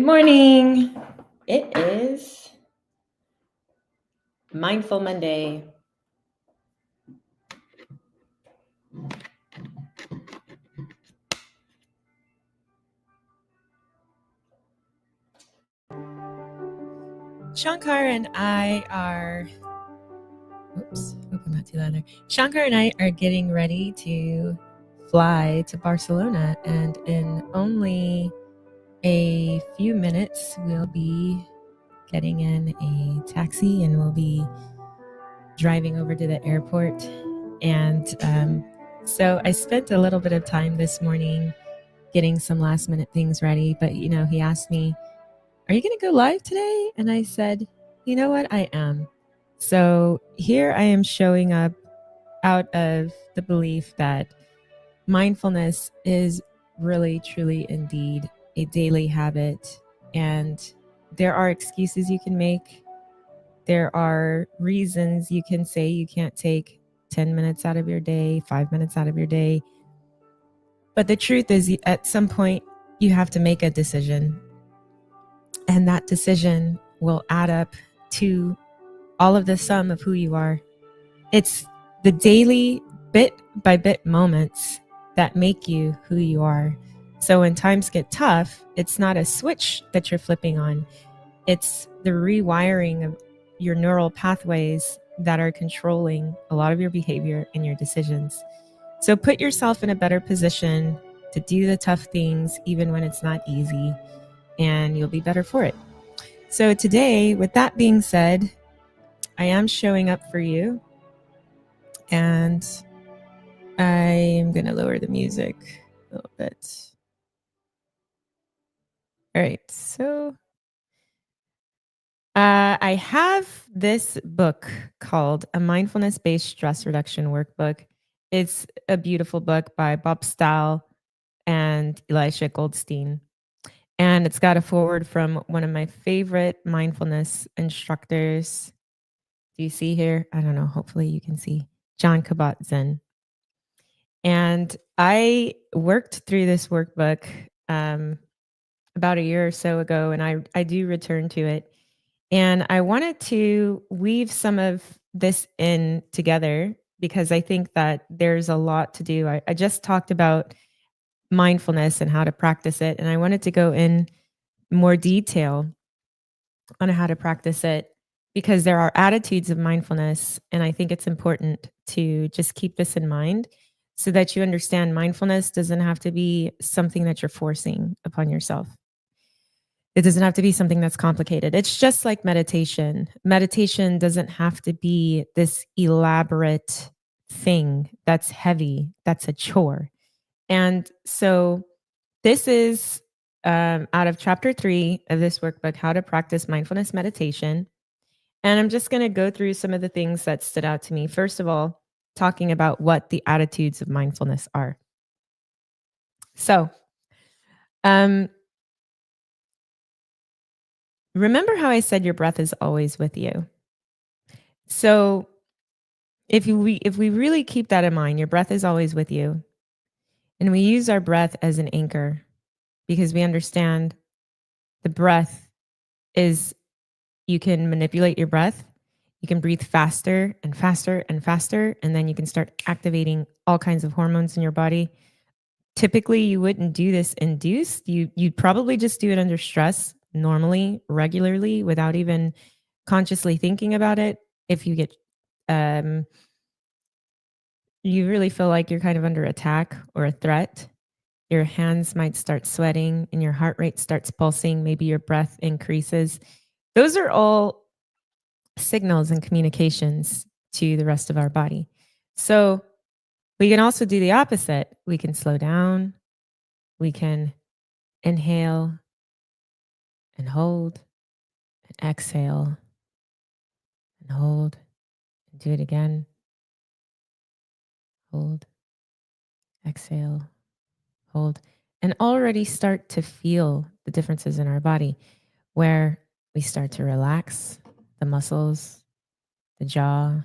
Good morning. It is Mindful Monday. Shankar and I are, hope I'm not too loud there. Shankar and I are getting ready to fly to Barcelona, and in only a few minutes, we'll be getting in a taxi and we'll be driving over to the airport. And so I spent a little bit of time this morning getting some last minute things ready. But, he asked me, "Are you going to go live today?" And I said, "You know what? I am." So here I am showing up out of the belief that mindfulness is really, truly, indeed a daily habit. And there are excuses you can make. There are reasons you can say you can't take 10 minutes out of your day, 5 minutes out of your day. But the truth is, at some point, you have to make a decision. And that decision will add up to all of the sum of who you are. It's the daily, bit by bit moments that make you who you are. So when times get tough, it's not a switch that you're flipping on. It's the rewiring of your neural pathways that are controlling a lot of your behavior and your decisions. So put yourself in a better position to do the tough things, even when it's not easy, and you'll be better for it. So today, with that being said, I am showing up for you, and I am going to lower the music a little bit. All right, so I have this book called A Mindfulness-Based Stress Reduction Workbook. It's a beautiful book by Bob Stahl and Elisha Goldstein. And it's got a foreword from one of my favorite mindfulness instructors. Do you see here? I don't know. Hopefully you can see. Jon Kabat-Zinn. And I worked through this workbook about a year or so ago, and I do return to it. And I wanted to weave some of this in together because I think that there's a lot to do. I just talked about mindfulness and how to practice it, and I wanted to go in more detail on how to practice it because there are attitudes of mindfulness, and I think it's important to just keep this in mind so that you understand mindfulness doesn't have to be something that you're forcing upon yourself. It doesn't have to be something that's complicated. It's just like meditation. Meditation doesn't have to be this elaborate thing that's heavy, that's a chore. And so this is out of chapter 3 of this workbook, How to Practice Mindfulness Meditation. And I'm just going to go through some of the things that stood out to me. First of all, talking about what the attitudes of mindfulness are. So, remember how I said your breath is always with you? So if we really keep that in mind, your breath is always with you. And we use our breath as an anchor because we understand the breath is, you can manipulate your breath. You can breathe faster and faster and faster, and then you can start activating all kinds of hormones in your body. Typically, you wouldn't do this induced. You'd probably just do it under stress, normally, regularly, without even consciously thinking about it. If you get, you really feel like you're kind of under attack or a threat, your hands might start sweating and your heart rate starts pulsing. Maybe your breath increases. Those are all signals and communications to the rest of our body. So we can also do the opposite. We can slow down. We can inhale and hold and exhale and hold and do it again. Hold, exhale, hold, and already start to feel the differences in our body where we start to relax the muscles, the jaw,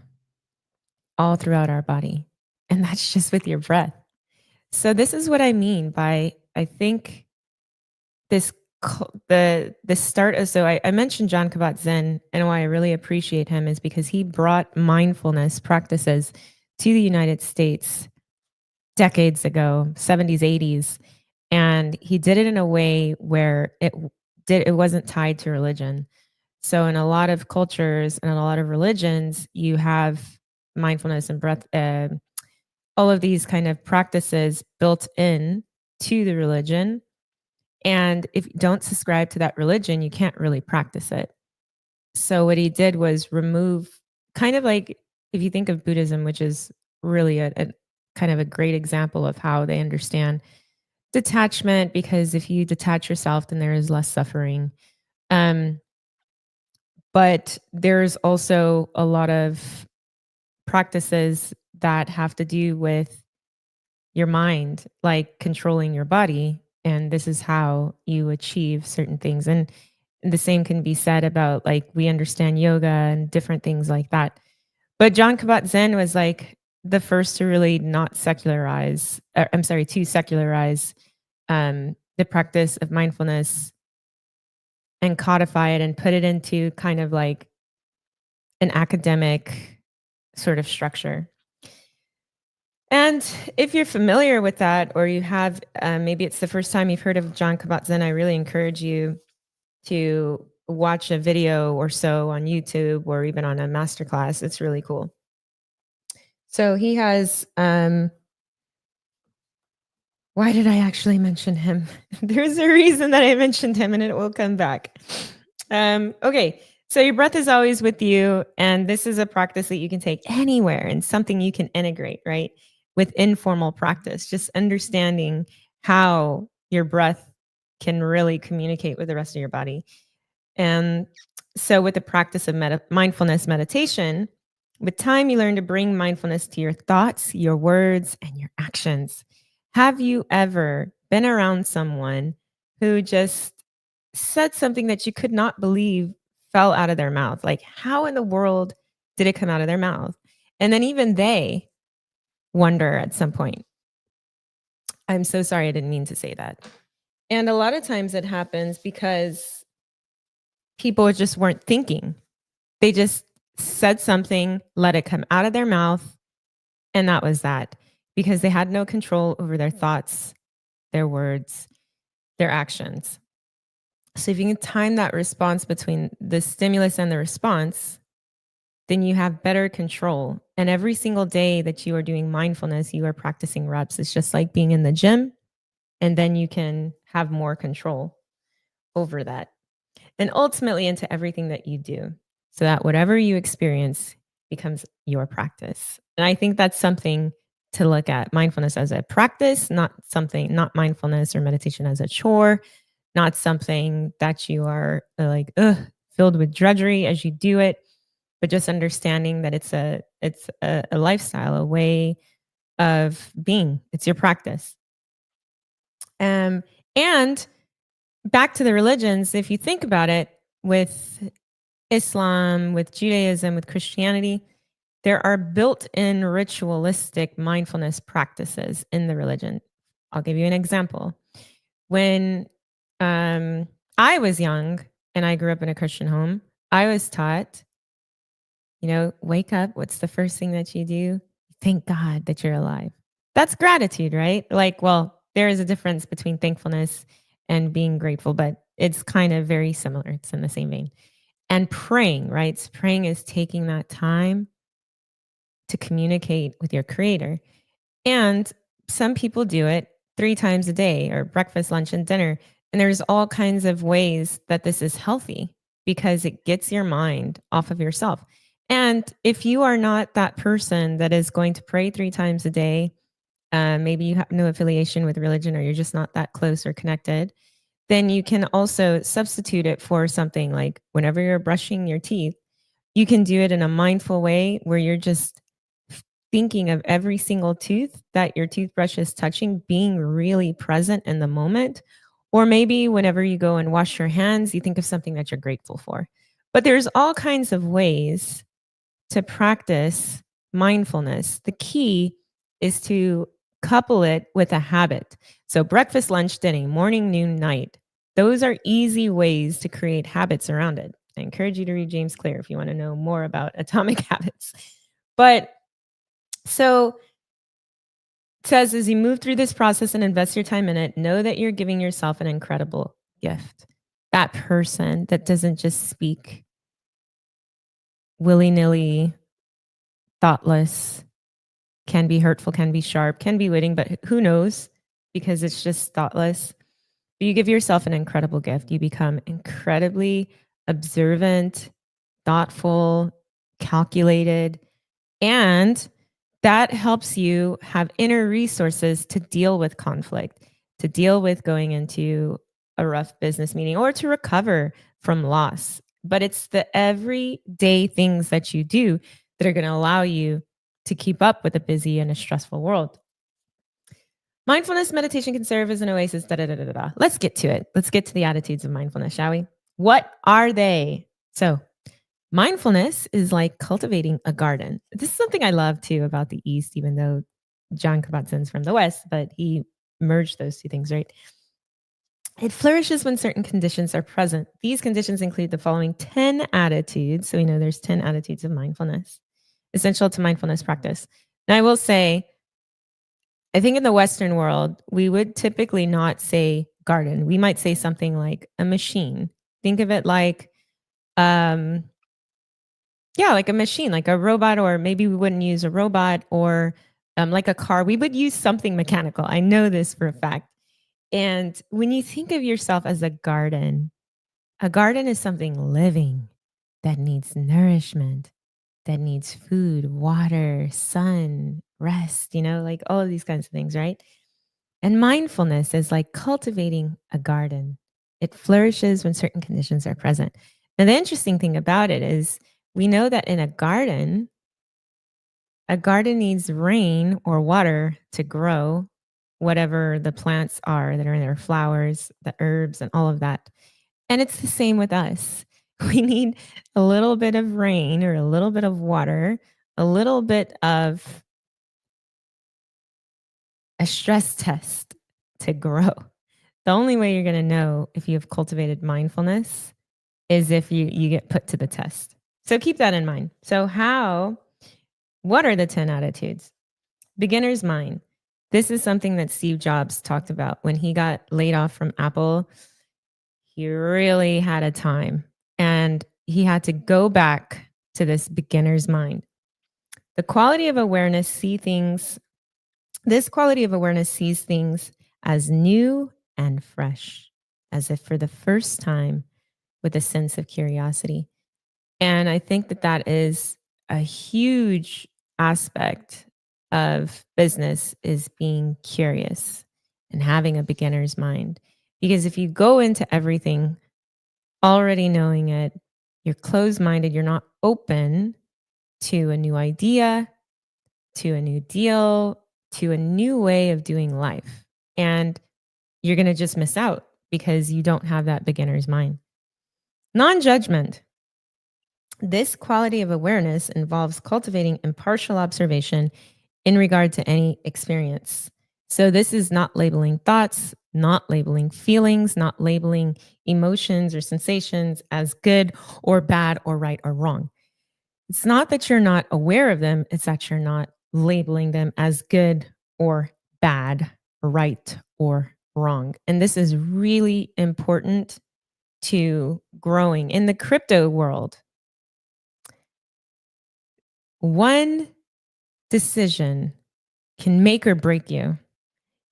all throughout our body. And that's just with your breath. So this is what I mean by, I think this the start of so I mentioned John Kabat-Zinn, and why I really appreciate him is because he brought mindfulness practices to the United States decades ago, 70s, 80s, and he did it in a way where it wasn't tied to religion. So in a lot of cultures and in a lot of religions, you have mindfulness and breath, all of these kind of practices built in to the religion. And if you don't subscribe to that religion, you can't really practice it. So what he did was remove kind of like if you think of Buddhism, which is really a kind of a great example of how they understand detachment, because if you detach yourself, then there is less suffering. Um, but there's also a lot of practices that have to do with your mind, like controlling your body. And this is how you achieve certain things. And the same can be said about like we understand yoga and different things like that. But John Kabat-Zinn was like the first to really not secularize, I'm sorry, to secularize the practice of mindfulness and codify it and put it into kind of like an academic sort of structure. And if you're familiar with that, or you have, maybe it's the first time you've heard of John Kabat-Zinn, I really encourage you to watch a video or so on YouTube or even on a masterclass. It's really cool. So he has, why did I actually mention him? There's a reason that I mentioned him and it will come back. Okay. So your breath is always with you. And this is a practice that you can take anywhere and something you can integrate, right? With informal practice, just understanding how your breath can really communicate with the rest of your body. And so with the practice of mindfulness meditation, with time, you learn to bring mindfulness to your thoughts, your words, and your actions. Have you ever been around someone who just said something that you could not believe fell out of their mouth? Like, how in the world did it come out of their mouth? And then even they wonder at some point, I'm so sorry, I didn't mean to say that. And a lot of times it happens because people just weren't thinking. They just said something, let it come out of their mouth, and that was that, because they had no control over their thoughts, their words, their actions. So if you can time that response between the stimulus and the response, then you have better control. And every single day that you are doing mindfulness, you are practicing reps. It's just like being in the gym, and then you can have more control over that. And ultimately into everything that you do, so that whatever you experience becomes your practice. And I think that's something to look at mindfulness as a practice, not mindfulness or meditation as a chore, not something that you are like, filled with drudgery as you do it, but just understanding that it's a lifestyle, a way of being. It's your practice. And back to the religions, if you think about it, with Islam, with Judaism, with Christianity, there are built-in ritualistic mindfulness practices in the religion. I'll give you an example. When I was young and I grew up in a Christian home, I was taught, wake up. What's the first thing that you do? Thank God that you're alive. That's gratitude, right? Like, well, there is a difference between thankfulness and being grateful, but it's kind of very similar. It's in the same vein. And praying, right? So praying is taking that time to communicate with your creator. And some people do it 3 times a day, or breakfast, lunch, and dinner. And there's all kinds of ways that this is healthy because it gets your mind off of yourself. And if you are not that person that is going to pray 3 times a day, maybe you have no affiliation with religion or you're just not that close or connected, then you can also substitute it for something like whenever you're brushing your teeth, you can do it in a mindful way where you're just thinking of every single tooth that your toothbrush is touching, being really present in the moment. Or maybe whenever you go and wash your hands, you think of something that you're grateful for. But there's all kinds of ways to practice mindfulness. The key is to couple it with a habit. So breakfast, lunch, dinner, morning, noon, night. Those are easy ways to create habits around it. I encourage you to read James Clear if you want to know more about atomic habits. But so it says, as you move through this process and invest your time in it, know that you're giving yourself an incredible gift. That person that doesn't just speak willy nilly, thoughtless, can be hurtful, can be sharp, can be witty, but who knows? Because it's just thoughtless. But you give yourself an incredible gift. You become incredibly observant, thoughtful, calculated, and that helps you have inner resources to deal with conflict, to deal with going into a rough business meeting or to recover from loss. But it's the everyday things that you do that are going to allow you to keep up with a busy and a stressful world. Mindfulness meditation can serve as an oasis. Da, da, da, da, da. Let's get to it. Let's get to the attitudes of mindfulness, shall we? What are they? So, mindfulness is like cultivating a garden. This is something I love too about the East, even though John Kabat-Zinn's from the West, but he merged those two things, right? It flourishes when certain conditions are present. These conditions include the following 10 attitudes. So we know there's 10 attitudes of mindfulness, essential to mindfulness practice. Now, I will say, I think in the Western world, we would typically not say garden. We might say something like a machine. Think of it like, like a machine, like a robot, or maybe we wouldn't use a robot or like a car. We would use something mechanical. I know this for a fact. And when you think of yourself as a garden is something living that needs nourishment, that needs food, water, sun, rest, like all of these kinds of things, right? And mindfulness is like cultivating a garden. It flourishes when certain conditions are present. Now, the interesting thing about it is we know that in a garden needs rain or water to grow whatever the plants are that are in there, flowers, the herbs, and all of that. And it's the same with us. We need a little bit of rain or a little bit of water, a little bit of a stress test to grow. The only way you're going to know if you have cultivated mindfulness is if you get put to the test. So keep that in mind. So what are the 10 attitudes? Beginner's mind. This is something that Steve Jobs talked about when he got laid off from Apple. He really had a time and he had to go back to this beginner's mind. The quality of awareness sees things as new and fresh, as if for the first time, with a sense of curiosity. And I think that is a huge aspect of business, is being curious and having a beginner's mind. Because if you go into everything already knowing it, you're closed-minded, you're not open to a new idea, to a new deal, to a new way of doing life. And you're going to just miss out because you don't have that beginner's mind. Non-judgment. This quality of awareness involves cultivating impartial observation in regard to any experience. So this is not labeling thoughts, not labeling feelings, not labeling emotions or sensations as good or bad or right or wrong. It's not that you're not aware of them, it's that you're not labeling them as good or bad, right or wrong. And this is really important to growing in the crypto world. One decision can make or break you.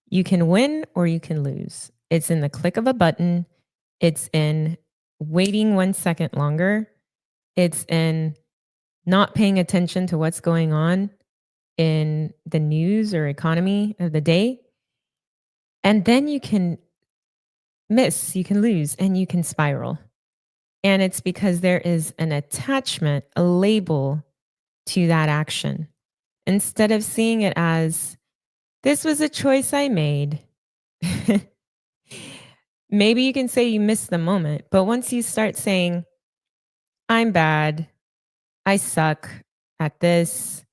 You can win or you can lose. It's in the click of a button. It's in waiting 1 second longer. It's in not paying attention to what's going on in the news or economy of the day. And then you can miss, you can lose, and you can spiral. And it's because there is an attachment, a label to that action. Instead of seeing it as, this was a choice I made. Maybe you can say you missed the moment, but once you start saying, I'm bad, I suck at this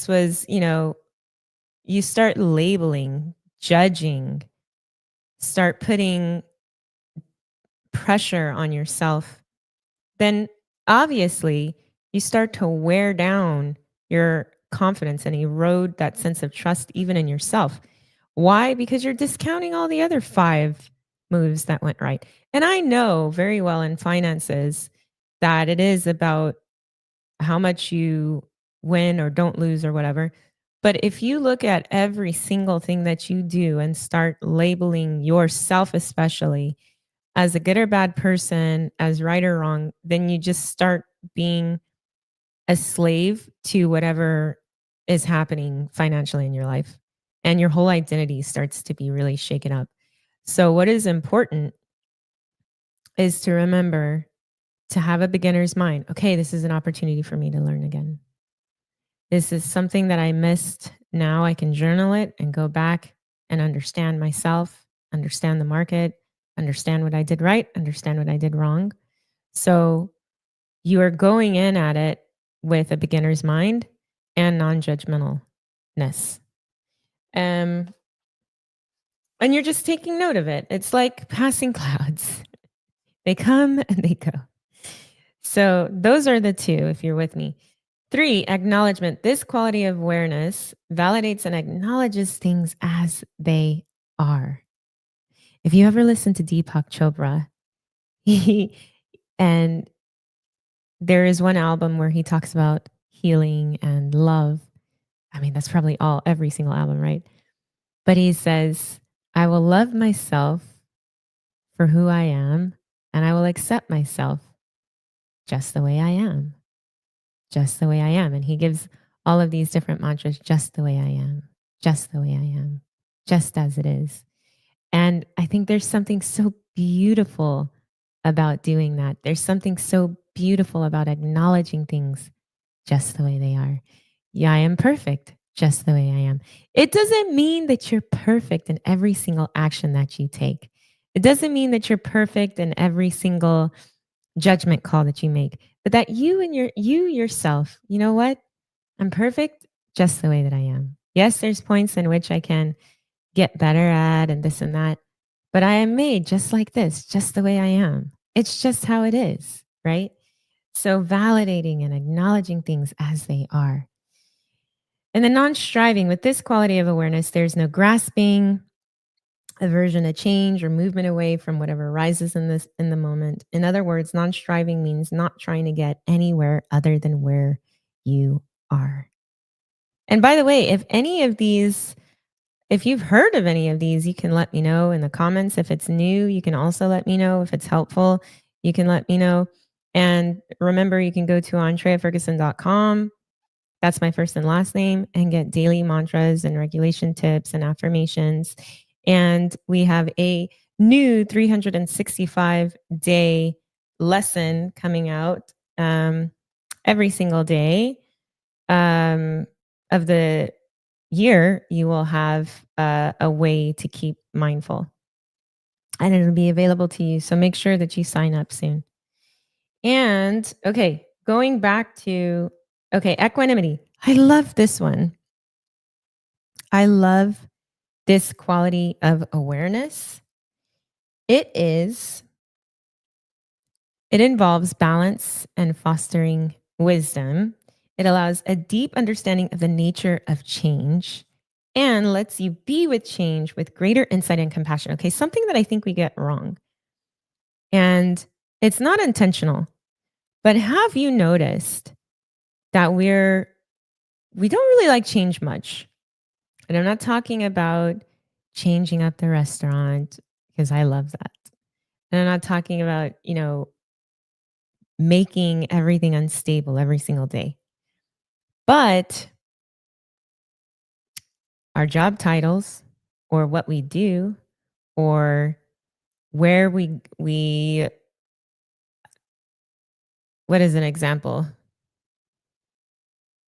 was, you start labeling, judging, start putting pressure on yourself, then obviously you start to wear down your confidence and erode that sense of trust even in yourself. Why? Because you're discounting all the other 5 moves that went right. And I know very well in finances that it is about how much you win or don't lose or whatever. But if you look at every single thing that you do and start labeling yourself, especially as a good or bad person, as right or wrong, then you just start being a slave to whatever is happening financially in your life. And your whole identity starts to be really shaken up. So, what is important is to remember to have a beginner's mind. Okay, this is an opportunity for me to learn again. This is something that I missed. Now I can journal it and go back and understand myself, understand the market, understand what I did right, understand what I did wrong. So you are going in at it with a beginner's mind and non-judgmentalness. Um, and you're just taking note of it. It's like passing clouds. They come and they go. So those are the 2, if you're with me. 3, acknowledgement. This quality of awareness validates and acknowledges things as they are. If you ever listen to Deepak Chopra, he and there is one album where he talks about healing and love. I mean, that's probably every single album, right? But he says, I will love myself for who I am, and I will accept myself just the way I am. Just the way I am. And he gives all of these different mantras, just the way I am, just the way I am, just as it is. And I think there's something so beautiful about doing that. There's something so beautiful about acknowledging things just the way they are. Yeah, I am perfect just the way I am. It doesn't mean that you're perfect in every single action that you take. It doesn't mean that you're perfect in every single judgment call that you make, but that you yourself, you know what? I'm perfect just the way that I am. Yes, there's points in which I can get better at and this and that, but I am made just like this, just the way I am. It's just how it is, right? So validating and acknowledging things as they are. And the non-striving, with this quality of awareness, there's no grasping, aversion to change, or movement away from whatever arises in the moment. In other words, non-striving means not trying to get anywhere other than where you are. And by the way, if you've heard of any of these, you can let me know in the comments. If it's new, you can also let me know. If it's helpful, you can let me know. And remember, you can go to andreaferguson.com. That's my first and last name, and get daily mantras and regulation tips and affirmations. And we have a new 365-day lesson coming out every single day of the year. You will have a way to keep mindful, and it'll be available to you. So make sure that you sign up soon. And okay, going back to equanimity. I love this one. I love this quality of awareness. It involves balance and fostering wisdom. It allows a deep understanding of the nature of change and lets you be with change with greater insight and compassion. Okay, something that I think we get wrong. And it's not intentional, but have you noticed that we don't really like change much? And I'm not talking about changing up the restaurant, because I love that. And I'm not talking about, making everything unstable every single day. But our job titles, or what we do, or where we what is an example?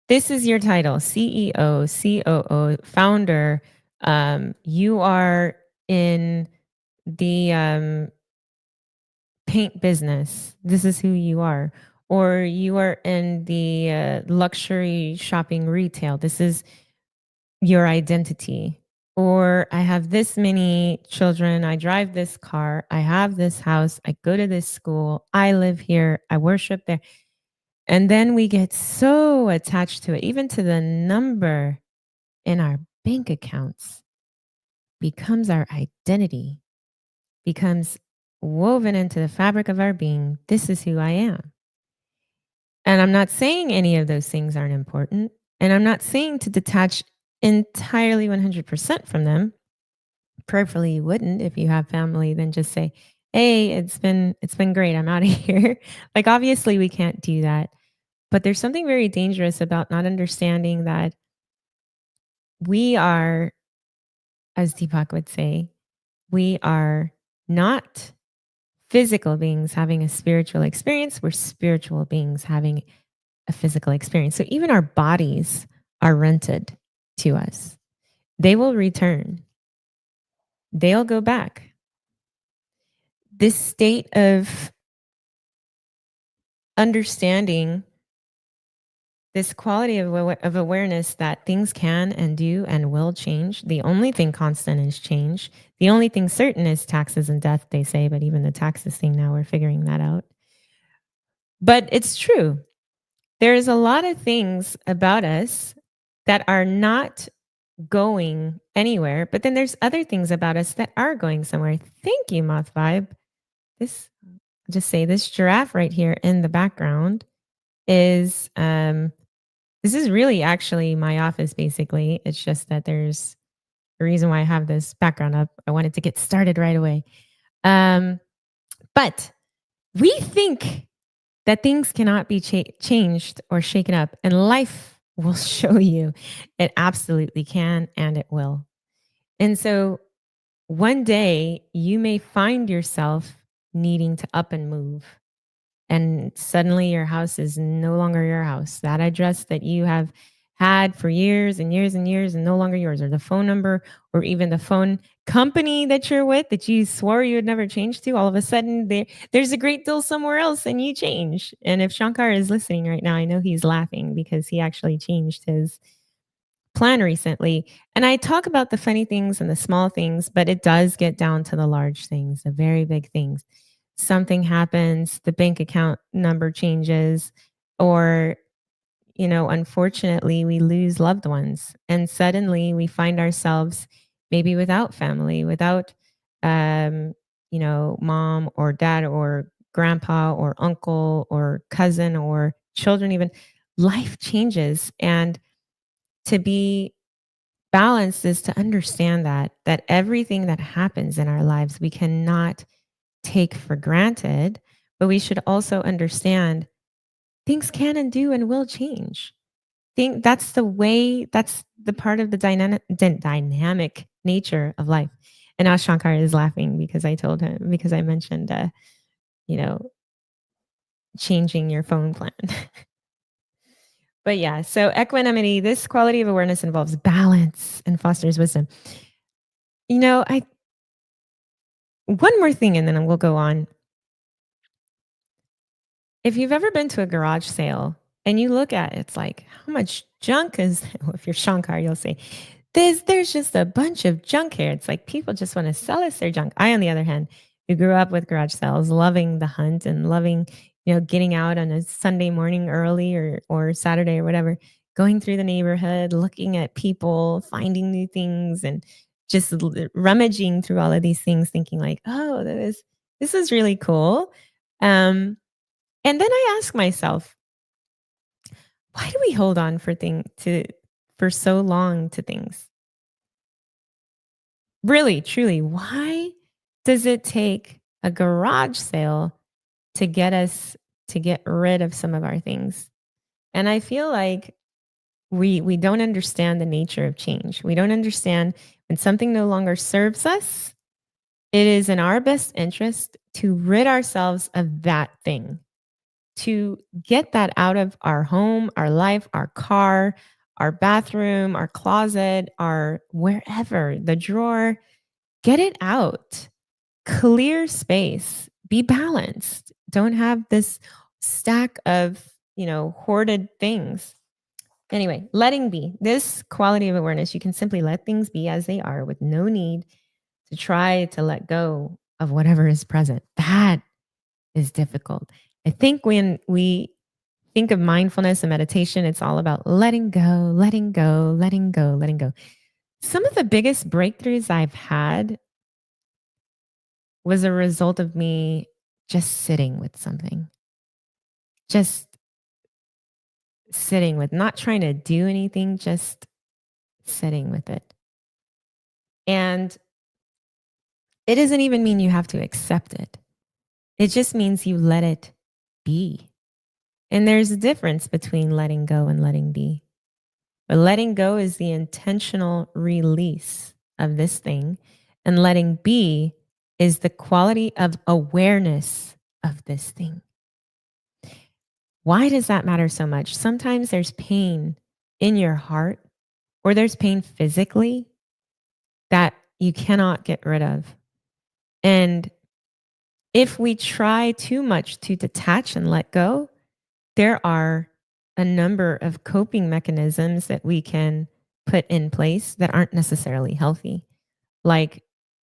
This is your title: CEO, COO, founder. You are in the paint business. This is who you are. Or you are in the luxury shopping retail. This is your identity. or I have this many children, I drive this car, I have this house, I go to this school, I live here, I worship there. And then we get so attached to it, even to the number in our bank accounts becomes our identity, becomes woven into the fabric of our being. This is who I am. And I'm not saying any of those things aren't important. And I'm not saying to detach entirely 100% from them. Prayerfully, you wouldn't. If you have family, then just say, "Hey, it's been great. I'm out of here." Like, obviously, we can't do that. But there's something very dangerous about not understanding that we are, as Deepak would say, we are not physical beings having a spiritual experience. We're spiritual beings having a physical experience. So even our bodies are rented to us. They will return. They'll go back. This state of understanding, this quality of awareness that things can and do and will change. The only thing constant is change. The only thing certain is taxes and death, they say, but even the taxes thing now, we're figuring that out. But it's true. There's a lot of things about us that are not going anywhere, but then there's other things about us that are going somewhere. Thank you, Moth Vibe. This, I'll just say this giraffe right here in the background is this is really actually my office basically. It's just that there's a reason why I have this background up. I wanted to get started right away. But we think that things cannot be changed or shaken up, and life will show you it absolutely can and it will. And so one day you may find yourself needing to up and move, and suddenly your house is no longer your house. That address that you have had for years and years and years and no longer yours, or the phone number, or even the phone company that you're with that you swore you would never change to, all of a sudden there's a great deal somewhere else and you change. And if Shankar is listening right now, I know he's laughing because he actually changed his plan recently. And I talk about the funny things and the small things, but it does get down to the large things, the very big things. Something happens, the bank account number changes, or, unfortunately, we lose loved ones. And suddenly we find ourselves maybe without family, without, mom or dad or grandpa or uncle or cousin or children, even. Life changes. And to be balanced is to understand that everything that happens in our lives we cannot take for granted, but we should also understand things can and do and will change. Think that's the way, that's the part of the dynamic nature of life. And now Shankar is laughing because I mentioned you know changing your phone plan. But yeah, so equanimity, this quality of awareness involves balance and fosters wisdom. I One more thing and then we'll go on. If you've ever been to a garage sale and you look at it, it's like, how much junk is well, if you're Shankar, you'll say, there's just a bunch of junk here. It's like people just want to sell us their junk. I, on the other hand, who grew up with garage sales, loving the hunt and loving, getting out on a Sunday morning early or Saturday or whatever, going through the neighborhood, looking at people, finding new things and just rummaging through all of these things, thinking like, oh, this is really cool. And then I ask myself, why do we hold on for so long to things? Really, truly, why does it take a garage sale to get rid of some of our things? And I feel like we don't understand the nature of change. We don't understand when something no longer serves us, it is in our best interest to rid ourselves of that thing, to get that out of our home, our life, our car, our bathroom, our closet, our wherever, the drawer, get it out. Clear space, be balanced. Don't have this stack of, hoarded things. Anyway, letting be. This quality of awareness, you can simply let things be as they are with no need to try to let go of whatever is present. That is difficult. I think when we think of mindfulness and meditation, it's all about letting go, letting go, letting go, letting go. Some of the biggest breakthroughs I've had was a result of me just sitting with something, just sitting with, not trying to do anything, just sitting with it. And it doesn't even mean you have to accept it. It just means you let it be. And there's a difference between letting go and letting be. But letting go is the intentional release of this thing, and letting be is the quality of awareness of this thing. Why does that matter so much? Sometimes there's pain in your heart, or there's pain physically that you cannot get rid of. And if we try too much to detach and let go, there are a number of coping mechanisms that we can put in place that aren't necessarily healthy, like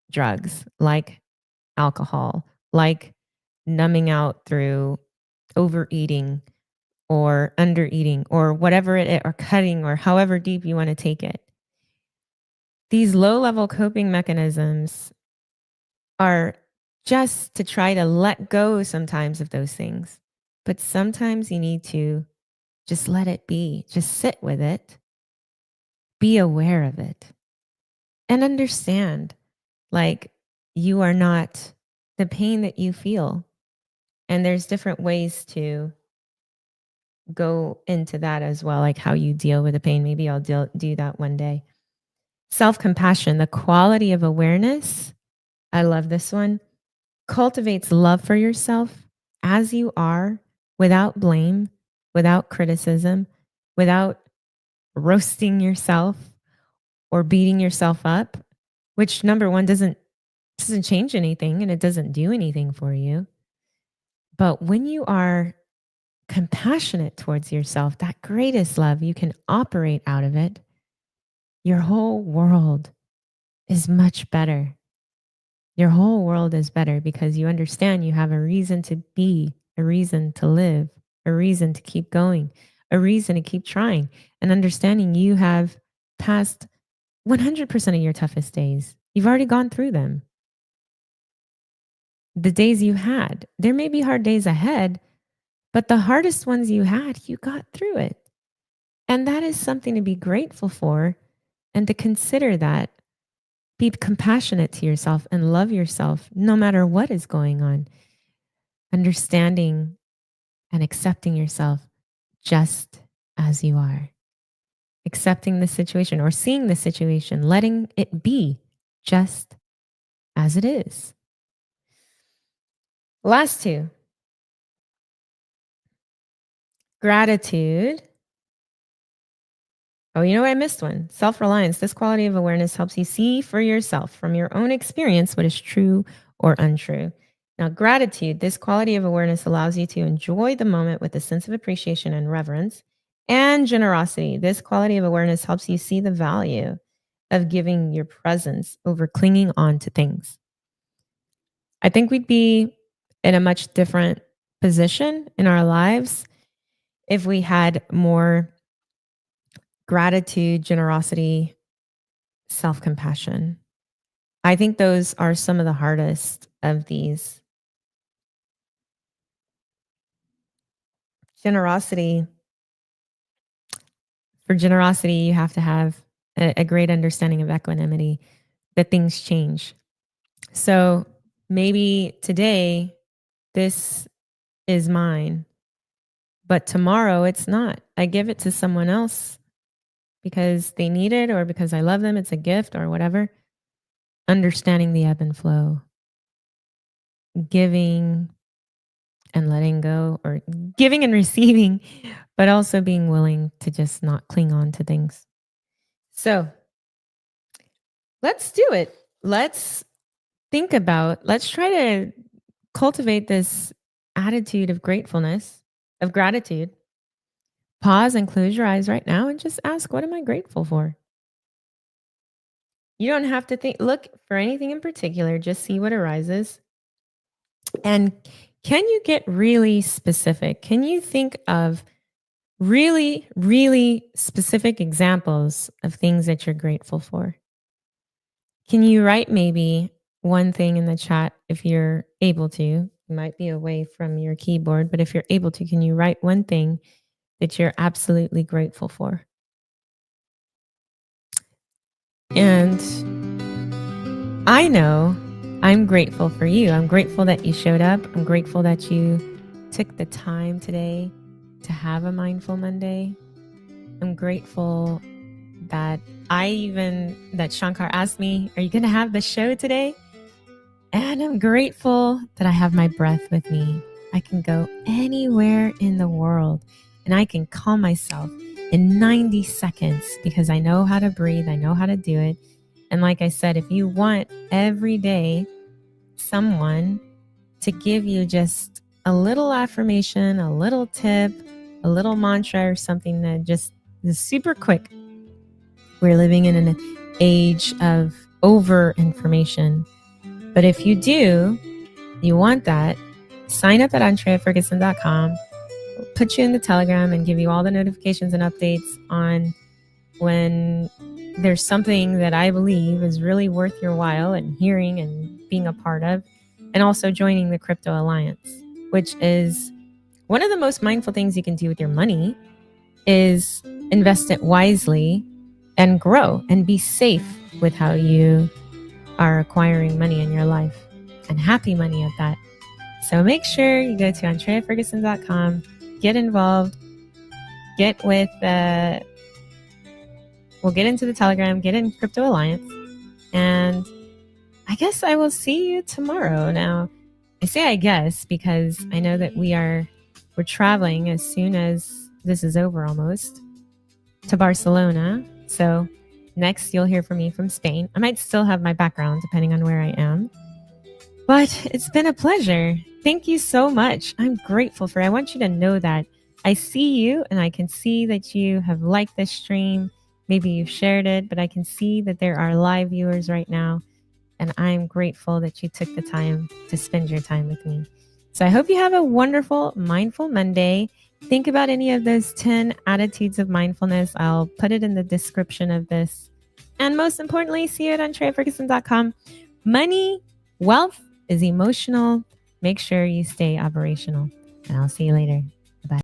drugs, like alcohol, like numbing out through overeating or undereating or whatever it is, or cutting, or however deep you want to take it. These low level coping mechanisms are just to try to let go sometimes of those things. But sometimes you need to just let it be, just sit with it, be aware of it, and understand like you are not the pain that you feel. And there's different ways to go into that as well, like how you deal with the pain. Maybe I'll do that one day. Self compassion, the quality of awareness. I love this one. Cultivates love for yourself as you are, without blame, without criticism, without roasting yourself or beating yourself up, which number one doesn't change anything and it doesn't do anything for you. But when you are compassionate towards yourself, that greatest love, you can operate out of it. Your whole world is much better. Your whole world is better because you understand you have a reason to be, a reason to live, a reason to keep going, a reason to keep trying, and understanding you have passed 100% of your toughest days. You've already gone through them. The days you had, there may be hard days ahead, but the hardest ones you had, you got through it. And that is something to be grateful for and to consider that. Be compassionate to yourself and love yourself no matter what is going on. Understanding and accepting yourself just as you are. Accepting the situation or seeing the situation, letting it be just as it is. Last two. Gratitude. Oh, you know what? I missed one. Self-reliance. This quality of awareness helps you see for yourself from your own experience what is true or untrue. Now, gratitude. This quality of awareness allows you to enjoy the moment with a sense of appreciation and reverence. And generosity. This quality of awareness helps you see the value of giving your presence over clinging on to things. I think we'd be in a much different position in our lives if we had more gratitude, generosity, self compassion. I think those are some of the hardest of these. Generosity, for generosity, you have to have a great understanding of equanimity, that things change. So maybe today, this is mine, but tomorrow it's not. I give it to someone else because they need it or because I love them. It's a gift or whatever. Understanding the ebb and flow, giving and letting go, or giving and receiving, but also being willing to just not cling on to things. So let's do it. Let's think about, let's try to cultivate this attitude of gratefulness, of gratitude, Pause and close your eyes right now and just ask, what am I grateful for? You don't have to look for anything in particular, just see what arises. And can you get really specific? Can you think of really, really specific examples of things that you're grateful for? Can you write maybe one thing in the chat if you're able to? You might be away from your keyboard, but if you're able to, can you write one thing that you're absolutely grateful for? And I know I'm grateful for you. I'm grateful that you showed up. I'm grateful that you took the time today to have a Mindful Monday. I'm grateful that that Shankar asked me, are you going to have the show today? And I'm grateful that I have my breath with me. I can go anywhere in the world and I can calm myself in 90 seconds because I know how to breathe. I know how to do it. And like I said, if you want every day someone to give you just a little affirmation, a little tip, a little mantra, or something that just is super quick. We're living in an age of over information. But if you want that, sign up at AndreaFerguson.com, put you in the Telegram and give you all the notifications and updates on when there's something that I believe is really worth your while and hearing and being a part of, and also joining the Crypto Alliance, which is one of the most mindful things you can do with your money is invest it wisely and grow and be safe with how you are acquiring money in your life, and happy money at that. So make sure you go to AndreaFerguson.com, get involved, we'll get into the Telegram, get in Crypto Alliance, and I guess I will see you tomorrow. Now, I say I guess because I know that we're traveling as soon as this is over almost to Barcelona. So next you'll hear from me from Spain. I might still have my background depending on where I am. But it's been a pleasure. Thank you so much. I'm grateful for it. I want you to know that I see you and I can see that you have liked this stream. Maybe you've shared it, but I can see that there are live viewers right now. And I'm grateful that you took the time to spend your time with me. So I hope you have a wonderful Mindful Monday. Think about any of those 10 attitudes of mindfulness. I'll put it in the description of this. And most importantly, see you at AndreaFerguson.com. Money, wealth is emotional. Make sure you stay operational. And I'll see you later. Bye-bye.